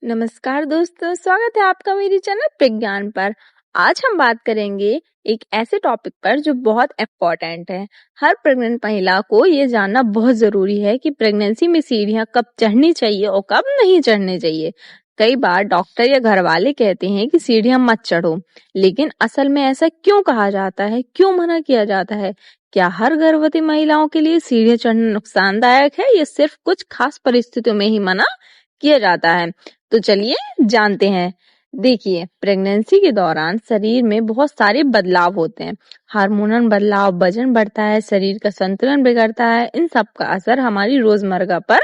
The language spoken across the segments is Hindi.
नमस्कार दोस्तों, स्वागत है आपका मेरी चैनल प्रज्ञान पर। आज हम बात करेंगे एक ऐसे टॉपिक पर जो बहुत इम्पोर्टेंट है। हर प्रेग्नेंट महिला को ये जानना बहुत जरूरी है कि प्रेगनेंसी में सीढ़ियां कब चढ़नी चाहिए और कब नहीं चढ़नी चाहिए। कई बार डॉक्टर या घर वाले कहते हैं कि सीढ़ियां मत चढ़ो, लेकिन असल में ऐसा क्यों कहा जाता है, क्यों मना किया जाता है? क्या हर गर्भवती महिलाओं के लिए सीढ़ियां चढ़ना नुकसानदायक है या सिर्फ कुछ खास परिस्थितियों में ही मना किया जाता है? तो चलिए जानते हैं। देखिए, प्रेगनेंसी के दौरान शरीर में बहुत सारे बदलाव होते हैं। हार्मोनल बदलाव, वजन बढ़ता है, शरीर का संतुलन बिगड़ता है। इन सब का असर हमारी रोजमर्रा पर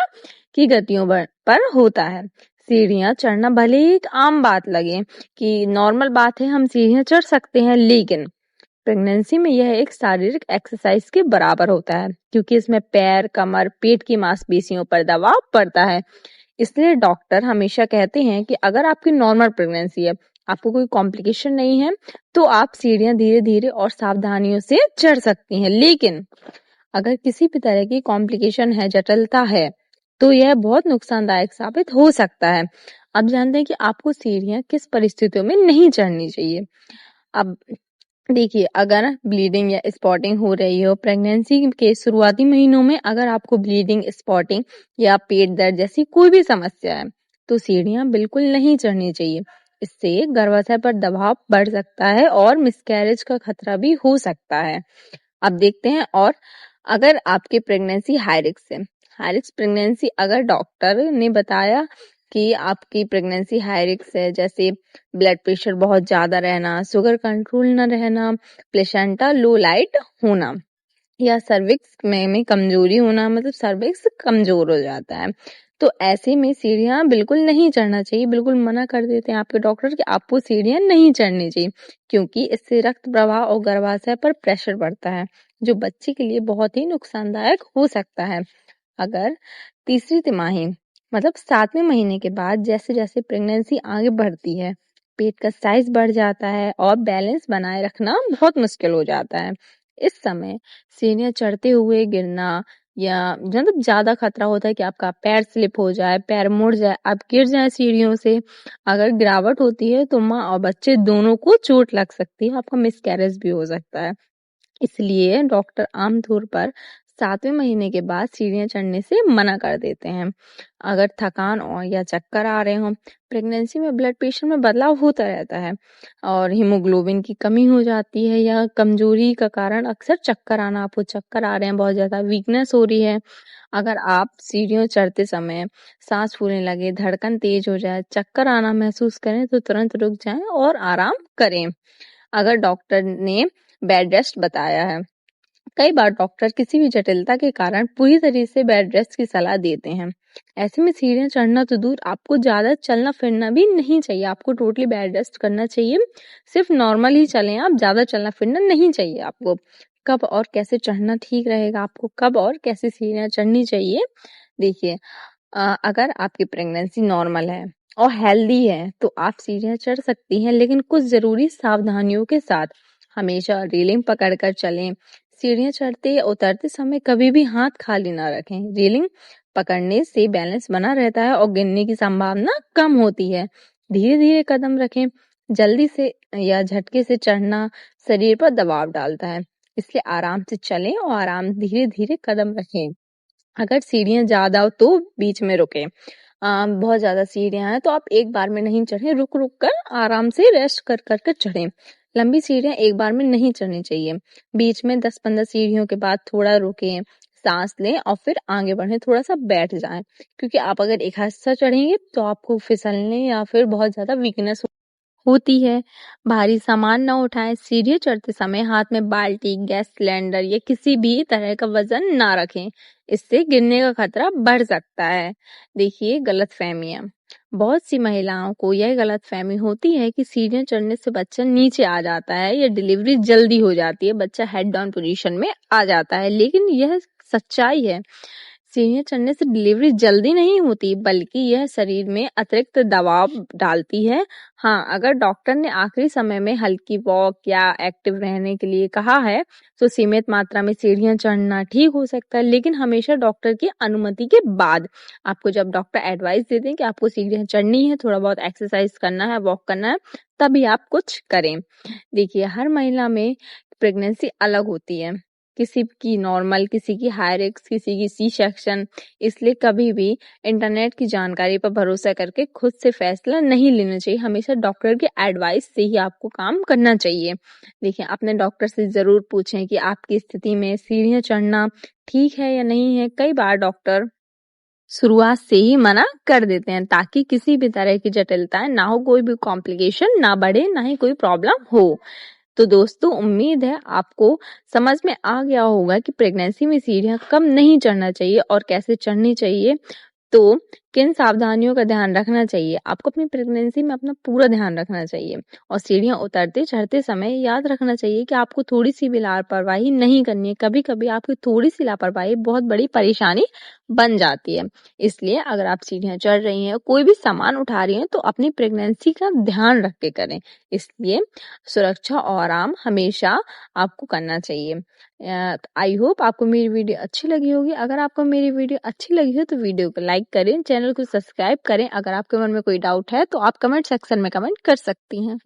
की गतियों पर होता है। सीढ़ियां चढ़ना भले ही एक आम बात लगे कि नॉर्मल बात है, हम सीढ़ियां चढ़ सकते हैं, लेकिन प्रेगनेंसी में यह एक शारीरिक एक्सरसाइज के बराबर होता है, क्योंकि इसमें पैर, कमर, पेट की मांसपेशियों पर दबाव पड़ता है। इसलिए डॉक्टर हमेशा कहते हैं कि अगर आपकी नॉर्मल प्रेगनेंसी है, आपको कोई कॉम्प्लिकेशन नहीं है, तो आप सीढ़ियां धीरे धीरे और सावधानियों से चढ़ सकती हैं। लेकिन अगर किसी भी तरह की कॉम्प्लिकेशन है, जटिलता है, तो यह बहुत नुकसानदायक साबित हो सकता है। अब जानते हैं कि आपको सीढ़ियां किस परिस्थितियों में नहीं चढ़नी चाहिए। अब देखिए, अगर ब्लीडिंग या स्पॉटिंग हो रही हो, प्रेगनेंसी के शुरुआती महीनों में अगर आपको ब्लीडिंग, स्पॉटिंग या पेट दर्द जैसी कोई भी समस्या है, तो सीढ़ियां बिल्कुल नहीं चढ़नी चाहिए। इससे गर्भाशय पर दबाव बढ़ सकता है और मिसकैरेज का खतरा भी हो सकता है। अब देखते हैं। और अगर आपकी प्रेगनेंसी हाई रिस्क है, हाई रिस्क प्रेगनेंसी अगर डॉक्टर ने बताया कि आपकी प्रेगनेंसी हाई रिस्क है, जैसे ब्लड प्रेशर बहुत ज्यादा रहना, शुगर कंट्रोल न रहना, प्लेसेंटा लो लाइट होना या सर्विक्स में कमजोरी होना, मतलब सर्विक्स कमजोर हो जाता है, तो ऐसे में सीढ़ियां बिल्कुल नहीं चढ़ना चाहिए। बिल्कुल मना कर देते हैं आपके डॉक्टर कि आपको सीढ़ियां नहीं चढ़नी चाहिए, क्योंकि इससे रक्त प्रवाह और गर्भाशय पर प्रेशर बढ़ता है, जो बच्चे के लिए बहुत ही नुकसानदायक हो सकता है। अगर तीसरी तिमाही, मतलब 7वें महीने के बाद जैसे जैसे प्रेगनेंसी आगे बढ़ती है, पेट का साइज बढ़ जाता है और बैलेंस बनाए रखना बहुत मुश्किल हो जाता है। इस समय सीढ़ियां चढ़ते हुए गिरना या मतलब ज्यादा खतरा होता है कि आपका पैर स्लिप हो जाए, पैर मुड़ जाए, आप गिर जाए सीढ़ियों से। अगर गिरावट होती है तो माँ और बच्चे दोनों को चोट लग सकती है, आपका मिसकैरेज भी हो सकता है। इसलिए डॉक्टर आमतौर पर 7वें महीने के बाद सीढ़ियां चढ़ने से मना कर देते हैं। अगर थकान और या चक्कर आ रहे हो, प्रेगनेंसी में ब्लड प्रेशर में बदलाव होता रहता है और हीमोग्लोबिन की कमी हो जाती है या कमजोरी का कारण अक्सर चक्कर आना, आपको चक्कर आ रहे हैं, बहुत ज्यादा वीकनेस हो रही है, अगर आप सीढ़ियों चढ़ते समय सांस फूलने लगे, धड़कन तेज हो जाए, चक्कर आना महसूस करें, तो तुरंत रुक जाएं और आराम करें। अगर डॉक्टर ने बेड रेस्ट बताया है, कई बार डॉक्टर किसी भी जटिलता के कारण पूरी तरह से बेड रेस्ट की सलाह देते हैं। ऐसे में सीढ़ियां चढ़ना तो दूर, आपको ज्यादा चलना फिरना भी नहीं चाहिए, आपको टोटली बेड रेस्ट करना चाहिए। सिर्फ नॉर्मल ही चलें आप, ज्यादा चलना फिरना नहीं चाहिए आपको। कब और कैसे चढ़ना ठीक रहेगा, आपको कब और कैसे सीढ़ियां चढ़नी चाहिए? देखिए, अगर आपकी प्रेगनेंसी नॉर्मल है और हेल्दी है, तो आप सीढ़ियां चढ़ सकती हैं, लेकिन कुछ जरूरी सावधानियों के साथ। हमेशा रेलिंग पकड़कर चलें। सीढ़ियां चढ़ते या उतरते समय कभी भी हाथ खाली ना रखें। रेलिंग पकड़ने से बैलेंस बना रहता है और गिरने की संभावना कम होती है। धीरे धीरे कदम रखें। जल्दी से या झटके से चढ़ना शरीर पर दबाव डालता है, इसलिए आराम से चलें और आराम धीरे धीरे कदम रखें। अगर सीढ़ियां ज्यादा हो तो बीच में रुके। बहुत ज्यादा सीढ़ियां हैं तो आप एक बार में नहीं चढ़े, रुक रुक कर आराम से रेस्ट कर कर कर चढ़ें। लंबी सीढ़ियां एक बार में नहीं चढ़नी चाहिए। बीच में 10-15 सीढ़ियों के बाद थोड़ा रुकें, सांस लें और फिर आगे बढ़ें, थोड़ा सा बैठ जाएं, क्योंकि आप अगर एक हाथ से चढ़ेंगे तो आपको फिसलने या फिर बहुत ज्यादा वीकनेस होती है। भारी सामान न उठाएं। सीढ़ी चढ़ते समय हाथ में बाल्टी, गैस सिलेंडर या किसी भी तरह का वजन ना रखें, इससे गिरने का खतरा बढ़ सकता है। देखिए, गलतफहमियां, बहुत सी महिलाओं को यह गलतफहमी होती है कि सीढ़ियां चढ़ने से बच्चा नीचे आ जाता है या डिलीवरी जल्दी हो जाती है, बच्चा हेड डाउन पोजीशन में आ जाता है, लेकिन यह सच्चाई है। सीढ़ियाँ चढ़ने से डिलीवरी जल्दी नहीं होती, बल्कि यह शरीर में अतिरिक्त दबाव डालती है। हाँ, अगर डॉक्टर ने आखिरी समय में हल्की वॉक या एक्टिव रहने के लिए कहा है, तो सीमित मात्रा में सीढ़ियाँ चढ़ना ठीक हो सकता है, लेकिन हमेशा डॉक्टर की अनुमति के बाद। आपको जब डॉक्टर एडवाइस देते हैं कि आपको सीढ़ियाँ चढ़नी है, थोड़ा बहुत एक्सरसाइज करना है, वॉक करना है, तभी आप कुछ करें। देखिए, हर महिला में प्रेगनेंसी अलग होती है। किसी की नॉर्मल, किसी की हाई रिस्क, किसी की सी सेक्शन। इसलिए कभी भी इंटरनेट की जानकारी पर भरोसा करके खुद से फैसला नहीं लेना चाहिए। हमेशा डॉक्टर की एडवाइस से ही आपको काम करना चाहिए। देखिए, अपने डॉक्टर से ज़रूर पूछें कि आपकी स्थिति में सीढ़ियाँ चढ़ना ठीक है या नहीं है। कई बार डॉक्टर शुरुआत से ही मना कर देते हैं, ताकि किसी भी तरह की जटिलताएं ना हो, कोई भी कॉम्प्लिकेशन ना बढ़े, ना ही कोई प्रॉब्लम हो। तो दोस्तों, उम्मीद है आपको समझ में आ गया होगा कि प्रेगनेंसी में सीढ़ियाँ कम नहीं चढ़ना चाहिए और कैसे चढ़नी चाहिए। तो किन सावधानियों का ध्यान रखना चाहिए। आपको अपनी प्रेगनेंसी में अपना पूरा ध्यान रखना चाहिए और सीढ़ियाँ उतरते चढ़ते समय याद रखना चाहिए कि आपको थोड़ी सी भी लापरवाही नहीं करनी है। कभी-कभी आपकी थोड़ी सी लापरवाही बहुत बड़ी परेशानी बन जाती है। इसलिए अगर आप सीढ़ियाँ चढ़ रही हैं, कोई भी सामान उठा रही हैं, तो अपनी प्रेगनेंसी का ध्यान रख के करें। इसलिए सुरक्षा और आराम हमेशा आपको करना चाहिए। आई होप आपको मेरी वीडियो अच्छी लगी होगी। अगर आपको मेरी वीडियो अच्छी लगी हो तो वीडियो को लाइक करें, चैनल को सब्सक्राइब करें। अगर आपके मन में कोई डाउट है तो आप कमेंट सेक्शन में कमेंट कर सकती हैं।